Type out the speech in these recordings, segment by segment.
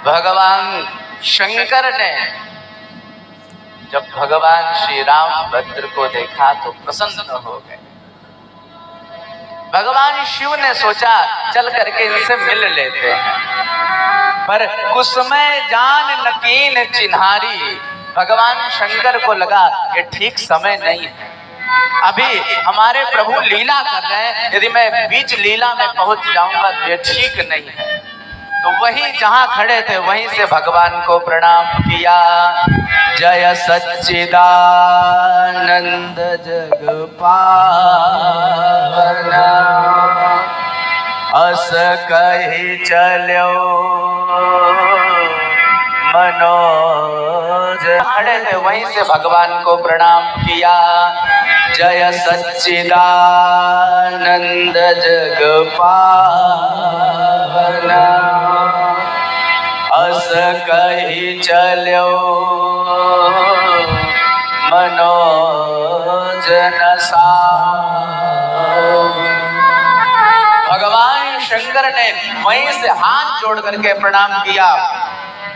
भगवान शंकर ने जब भगवान श्री रामभद्र को देखा तो प्रसन्न हो गए। भगवान शिव ने सोचा चल करके इनसे मिल लेते हैं, पर कुसमय जान नकीन चिन्हारी। भगवान शंकर को लगा ये ठीक समय नहीं है, अभी हमारे प्रभु लीला कर रहे हैं, यदि मैं बीच लीला में पहुंच जाऊंगा तो ये ठीक नहीं है। तो वहीं जहां खड़े थे वहीं से भगवान को प्रणाम किया। जय सच्चिदानंद जगपाल अस कही चलो मनोज। खड़े थे वहीं से भगवान को प्रणाम किया। जय सच्चिदानंद जगपाल अस कही चलो मनोज नसा। भगवान शंकर ने वहीं से हाथ जोड़ करके प्रणाम किया।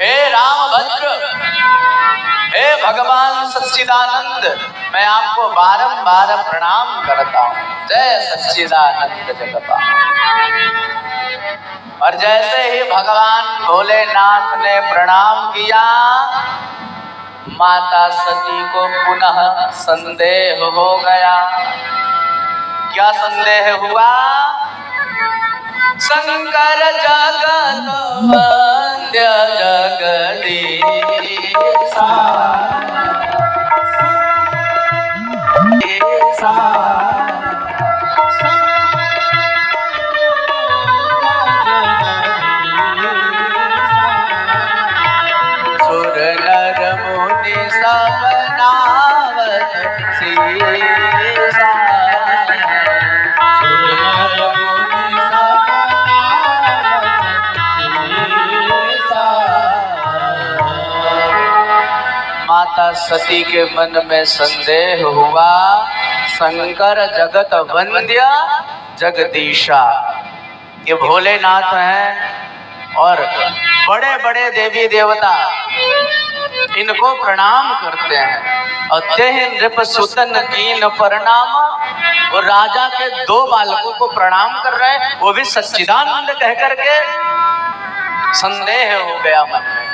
हे रामभद्र, हे भगवान सच्चिदानंद, मैं आपको बारंबार प्रणाम करता हूँ। जय सच्चिदानंद जगपाल। और जैसे ही भगवान भोलेनाथ ने प्रणाम किया, माता सती को पुनः संदेह हो गया। क्या संदेह हुआ? शंकर जगत वंद्य जगदीशा सुर नर मुनि सब नावत सीसा। सुर नर मुनि सब माता सती के मन में संदेह हुआ। शंकर जगत वंद्य जगदीशा, ये भोलेनाथ हैं और बड़े बड़े देवी देवता इनको प्रणाम करते हैं। और तेह नृप सुतन कीन प्रणाम, और राजा के दो बालकों को प्रणाम कर रहे हैं, वो भी सच्चिदानंद कह करके। संदेह हो गया मन में।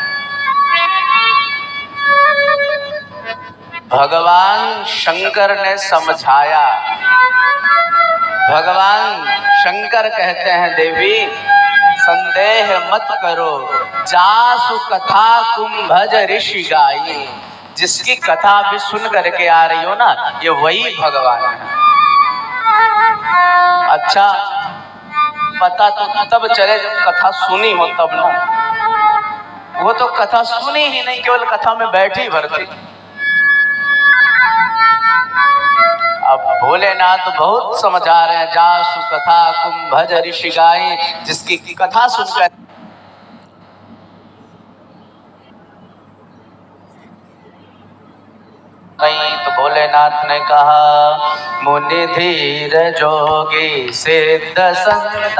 भगवान शंकर ने समझाया। भगवान शंकर कहते हैं देवी संदेह मत करो, जासु कथा कुंभज ऋषि गाई। जिसकी कथा भी सुन करके आ रही हो ना, ये वही भगवान है। अच्छा, पता तो तब चले जब कथा सुनी हो तब ना। वो तो कथा सुनी ही नहीं, केवल कथा में बैठी भर थी। अब भोलेनाथ बहुत समझा रहे हैं। जासु कथा कुंभज ऋषि गाई, जिसकी कथा सुनकर तो भोलेनाथ ने कहा मुनि धीर जोगी सिद्ध संत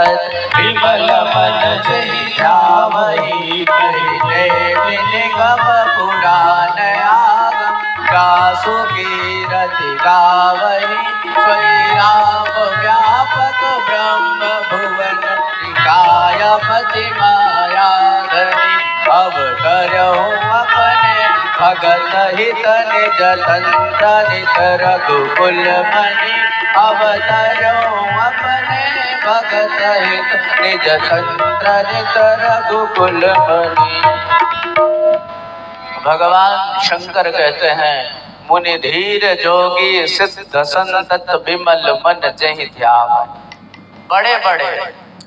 विमल मन जहि ध्यावहि। पहिले निगम पुराण आगम गासु कीरति गावहि। स्वयं राम व्यापक ब्रह्म भुवन निकायपति माया धनी। अवतरहु अपने भगत हित निज तंत्र नित रघुकुल मणि। अवतरहु अपने भगत हित निज तंत्र नित रघुकुल मणि। भगवान शंकर कहते हैं मुनि धीर जोगी सिद्ध संत विमल मन जहि ध्यावहि। बड़े बड़े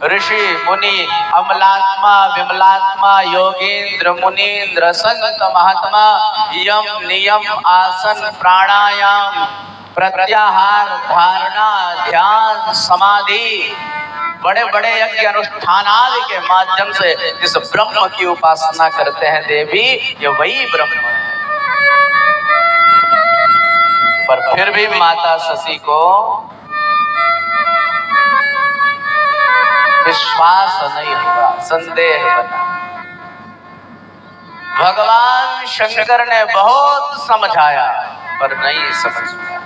ऋषि मुनि, अमलात्मा विमलात्मा, योगींद्र मुनीन्द्र, संत महात्मा, यम नियम आसन प्राणायाम प्रत्याहार धारणा ध्यान समाधि, बड़े बड़े यज्ञ अनुष्ठान आदि के माध्यम से जिस ब्रह्म की उपासना करते हैं देवी, ये वही ब्रह्म है। पर फिर भी माता सती को विश्वास नहीं हुआ, संदेह बना। भगवान शंकर ने बहुत समझाया पर नहीं समझ पाया।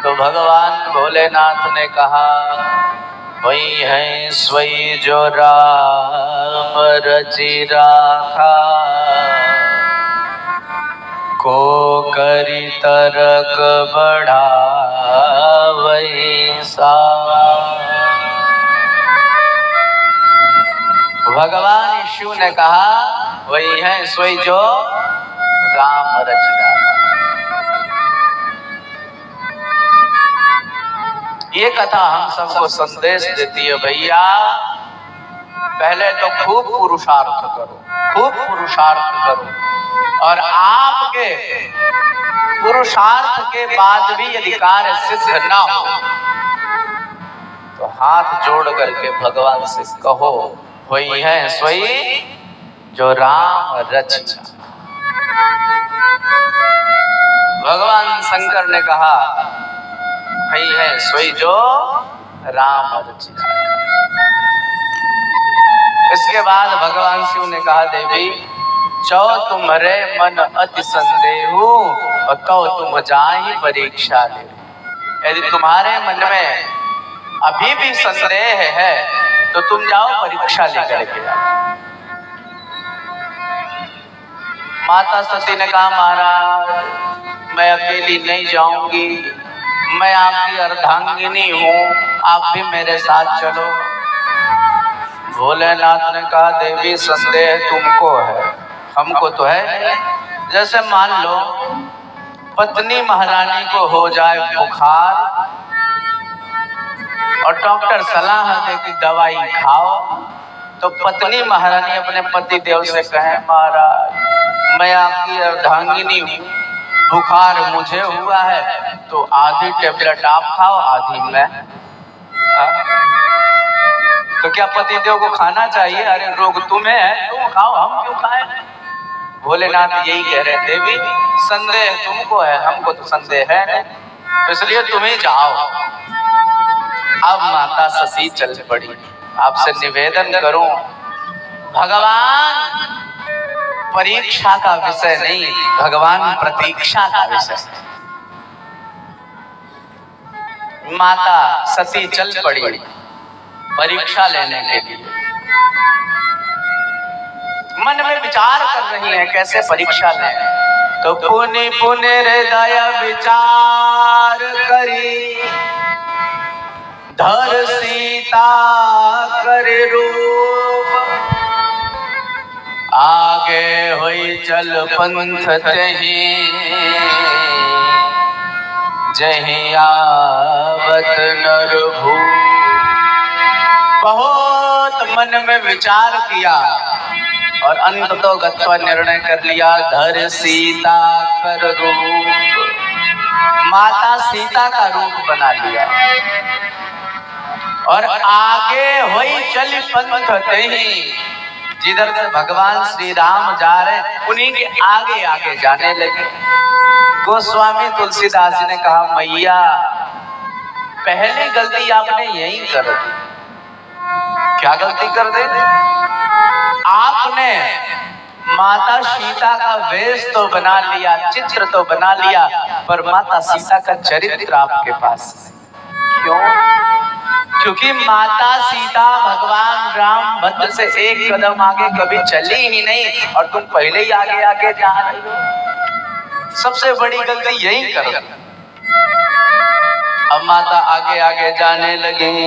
तो भगवान भोलेनाथ ने कहा, वही है सोई जो राम रचि राखा, को करी तरक बढ़ावई सा। भगवान शिव ने कहा, वही है सोई जो राम रचि राखा। ये कथा हम सबको संदेश देती है, भैया पहले तो खूब पुरुषार्थ करो, खूब पुरुषार्थ करो, और आपके पुरुषार्थ के बाद भी यदि कार्य सिद्ध ना हो तो हाथ जोड़ करके भगवान से कहो, वही है सोई जो राम रचि। भगवान शंकर ने कहा, वही है सोई जो राम रचि। इसके बाद भगवान शिव ने कहा, देवी जो तुम्हारे मन अति संदेहु और कहो तुम जाहि परीक्षा ले। यदि तुम्हारे मन में अभी भी संदेह है तो तुम जाओ परीक्षा लेकर के आओ। माता सती ने कहा, महाराज मैं अकेली नहीं जाऊंगी, मैं आपकी अर्धांगिनी हूँ, आप भी मेरे साथ चलो। भोलेनाथ ने कहा, देवी संदेह तुमको है, हमको तो है नहीं। जैसे मान लो पत्नी महारानी को हो जाए बुखार और डॉक्टर सलाह दे कि दवाई खाओ, तो पत्नी महारानी अपने पति देव से कहे, महाराज मैं आपकी अर्धांगिनी हूँ, बुखार मुझे हुआ है तो आधी टेबलेट आप खाओ आधी मैं। तो क्या पति देव को खाना चाहिए? अरे रोग तुम्हें है, तुम खाओ, हम क्यों खाएं? भोलेनाथ यही कह रहे, देवी संदेह तुमको है, हमको तो संदेह है नहीं, तो इसलिए तुम्हें जाओ। अब माता सती चल पड़ी। आपसे निवेदन करूं, भगवान परीक्षा का विषय नहीं, भगवान प्रतीक्षा का विषय। माता सती चल पड़ी परीक्षा लेने के लिए। मन में विचार कर रही है कैसे परीक्षा लें, तो पुनि पुनि हृदय विचार करी, धर सीता कर रूप, आगे होई चल पंथ तही, जहीं आवत नर भूप। बहुत मन में विचार किया और अंत तो गत्वा निर्णय कर लिया, धर सीता कर रूप, माता सीता का रूप बना लिया और आगे होई चल पंथ तही। जिधर से भगवान श्री राम जा रहे उन्हीं के आगे आगे जाने लगे। गोस्वामी तुलसीदास जी ने कहा, मैया पहली गलती आपने यही कर दी। क्या गलती कर दे? आपने माता सीता का वेश तो बना लिया, चित्र तो बना लिया, पर माता सीता का चरित्र आपके पास नहीं। क्यों? क्योंकि माता सीता भगवान राम भद्र से एक कदम आगे कभी चली ही नहीं और तुम पहले ही आगे आगे जा रही हो। सबसे बड़ी गलती यही कर। अब माता आगे आगे जाने लगी।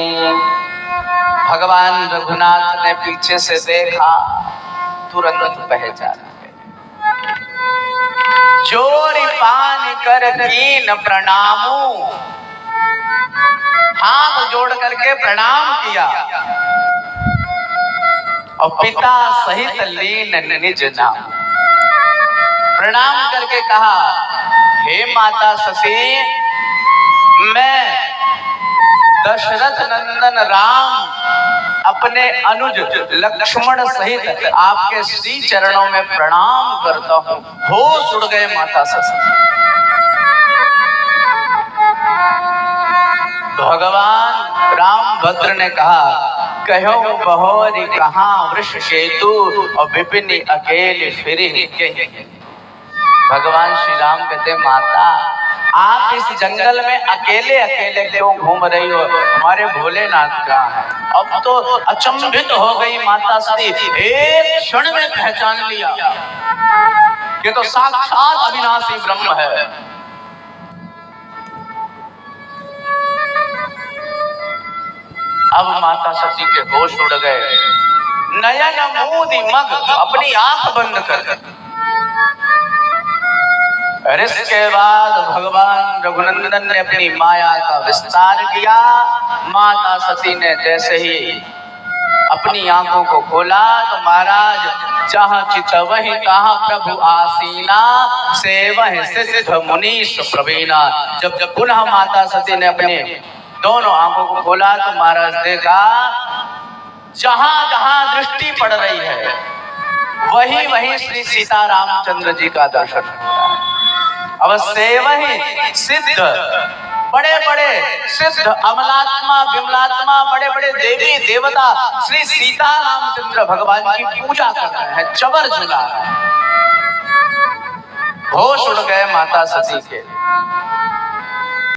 भगवान रघुनाथ ने पीछे से देखा, तुरंत पहचान गए। जोरी पान कर कीन प्रणामू, हाथ जोड़ करके प्रणाम किया और पिता सहित लीन निज नाम। प्रणाम करके कहा, हे माता सती, मैं दशरथ नंदन राम अपने अनुज लक्ष्मण सहित आपके श्री चरणों में प्रणाम करता हूँ। होश उड़ गए माता सती। भगवान राम भद्र ने कहा, कहो बहोरी कहाँ वृष केतु और विपिन अकेले फिरे कहीं। भगवान श्री राम कहते माता आप इस जंगल में अकेले अकेले क्यों घूम रही हो, हमारे भोलेनाथ कहाँ है? अब तो अचंभित हो गई माता सती, एक क्षण में पहचान लिया कि तो साक्षात अविनाशी ब्रह्म है। अब माता सती के होश उड़ गए, नयन मूंदी मग, अपनी आंख बंद कर। इसके बाद भगवान रघुनंदन ने अपनी माया का विस्तार किया। माता सती ने जैसे ही अपनी आंखों को खोला तो महाराज जहाँ चित वहीं कहाँ प्रभु आसीना, सेवह सिद्ध मुनीश प्रवीणा। जब पुनः माता सती ने अपने दोनों आंखों को खोला तो महाराज देखा जहां जहां दृष्टि पड़ रही है वही वही श्री सीता रामचंद्र जी का दर्शन होता है। अब सेवह सिद्ध, बड़े बड़े सिद्ध अमलात्मा विमलात्मा, बड़े बड़े देवी देवता श्री सीता रामचंद्र भगवान की पूजा कर रहे हैं, चवर झुला रहे हैं। होश उड़ गए माता सती के।